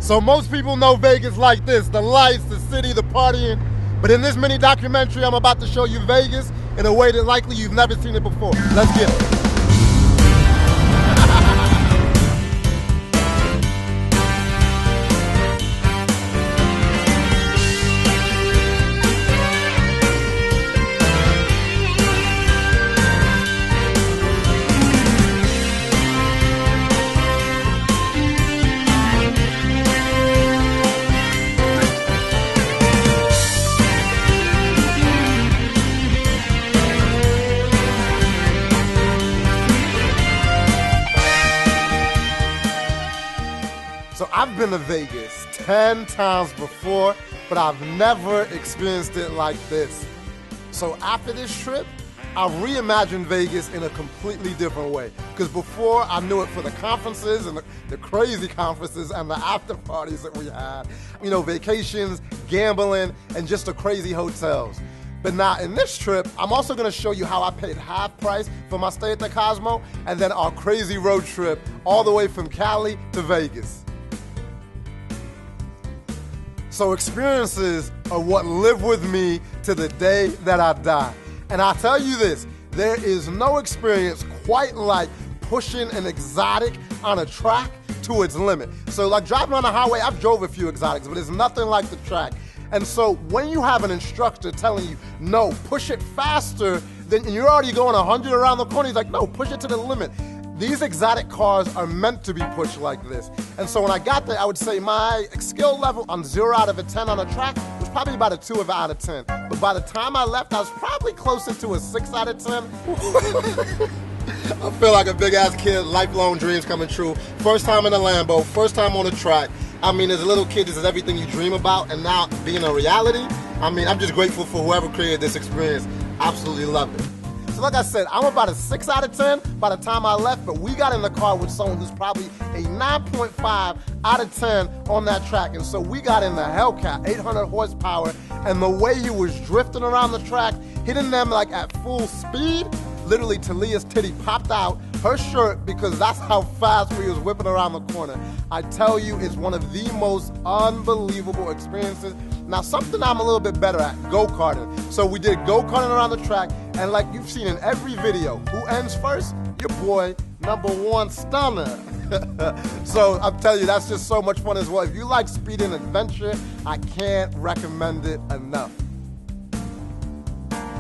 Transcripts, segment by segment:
So most people know Vegas like this, the lights, the city, the partying. But in this mini documentary, I'm about to show you Vegas in a way that likely you've never seen it before. Let's get it. So I've been to Vegas 10 times before, but I've never experienced it like this. So after this trip, I reimagined Vegas in a completely different way. Because before, I knew it for the conferences and the crazy conferences and the after parties that we had. You know, vacations, gambling, and just the crazy hotels. But now in this trip, I'm also gonna show you how I paid half price for my stay at the Cosmo, and then our crazy road trip all the way from Cali to Vegas. So experiences are what live with me to the day that I die. And I'll tell you this, there is no experience quite like pushing an exotic on a track to its limit. So like driving on the highway, I've drove a few exotics, but it's nothing like the track. And so when you have an instructor telling you, no, push it faster, then you're already going 100 around the corner, he's like, no, push it to the limit. These exotic cars are meant to be pushed like this. And so when I got there, I would say my skill level on 0 out of a 10 on a track was probably about a 2 out of 10. But by the time I left, I was probably closer to a 6 out of 10. I feel like a big ass kid, lifelong dreams coming true. First time in a Lambo, first time on a track. I mean, as a little kid, this is everything you dream about, and now being a reality, I mean, I'm just grateful for whoever created this experience. Absolutely love it. So like I said, I'm about a 6 out of 10 by the time I left, but we got in the car with someone who's probably a 9.5 out of 10 on that track. And so we got in the Hellcat, 800 horsepower, and the way he was drifting around the track, hitting them like at full speed, literally Talia's titty popped out her shirt because that's how fast we was whipping around the corner. I tell you, it's one of the most unbelievable experiences. Now, something I'm a little bit better at, go-karting. So we did go-karting around the track, and like you've seen in every video, who ends first? Your boy, #1 stunner. So I'm telling you, that's just so much fun as well. If you like speed and adventure, I can't recommend it enough.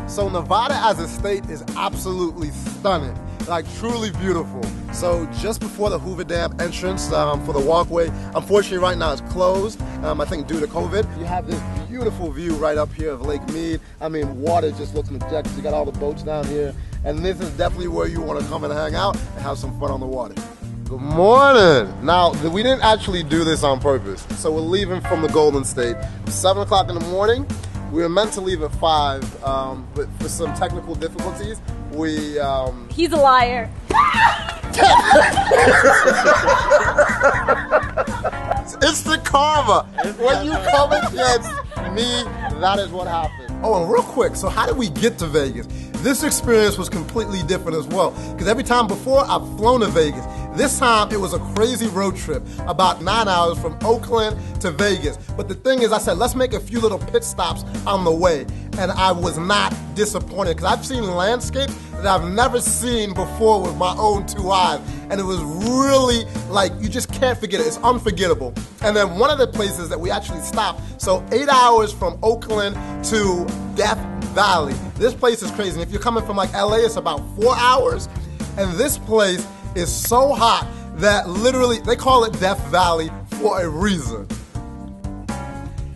So Nevada as a state is absolutely stunning, like truly beautiful. So just before the Hoover Dam entrance for the walkway, unfortunately right now it's closed, I think due to COVID. You have this beautiful view right up here of Lake Mead. I mean, water just looks majestic. You got all the boats down here, and this is definitely where you want to come and hang out and have some fun on the water. Good morning. Now, we didn't actually do this on purpose. So we're leaving from the Golden State, 7 o'clock in the morning. We were meant to leave at 5, but for some technical difficulties, we... He's a liar. It's the karma. When you come against me, that is what happened. Oh, and real quick, so how did we get to Vegas? This experience was completely different as well, because every time before, I've flown to Vegas. This time, it was a crazy road trip, about 9 hours from Oakland to Vegas. But the thing is, I said, let's make a few little pit stops on the way. And I was not disappointed, because I've seen landscapes that I've never seen before with my own 2 eyes. And it was really, like, you just can't forget it. It's unforgettable. And then one of the places that we actually stopped, so 8 hours from Oakland to Death Valley. This place is crazy. And if you're coming from like LA, it's about 4 hours. And this place is so hot that literally, they call it Death Valley for a reason.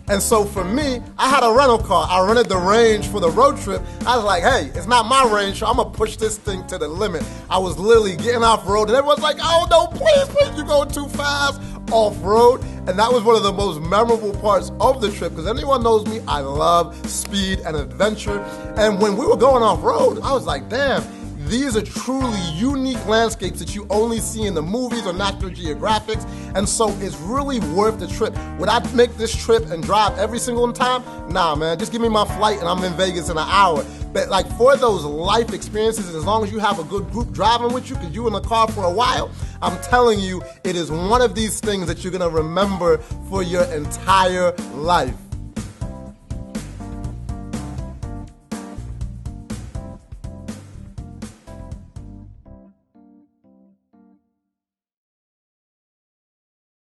And so for me, I had a rental car. I rented the Range for the road trip. I was like, hey, it's not my Range, so I'm gonna push this thing to the limit. I was literally getting off road, and everyone's like, oh no, please, you're going too fast off road. And that was one of the most memorable parts of the trip, because anyone knows me, I love speed and adventure. And when we were going off road, I was like, damn, these are truly unique landscapes that you only see in the movies or National Geographics, and so it's really worth the trip. Would I make this trip and drive every single time? Nah, man, just give me my flight and I'm in Vegas in an hour. But like for those life experiences, as long as you have a good group driving with you, because you're in the car for a while, I'm telling you, it is one of these things that you're going to remember for your entire life.